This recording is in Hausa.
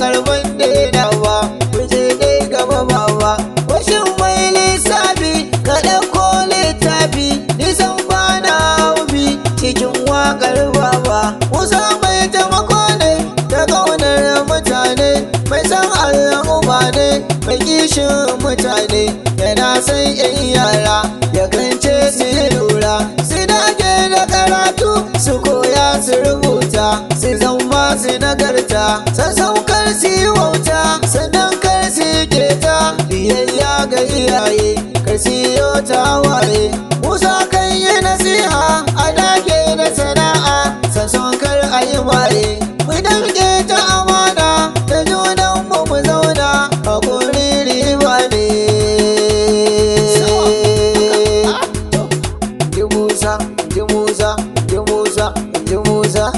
karban daina ba kuje dai gaba baba washin mai lissafi ka ɗauko littafi nisan bana haufi cikin wakar baba Musa mai taimako ne ta ƙaunar mutane mai san Allah uba ne mai kishin mutane yana san yan yara ya kance su lura su dage da karatu su koya su rubuta su zama su nagarta sassaukar su yi wauta sannan kar su keta biyayya ga iyaye kar su yi tawaye Musa kan yi nasiha a dage da sana'a sassaukar a yi maye mu damke ta amana da junan mu zauna a kuri riba ne Musa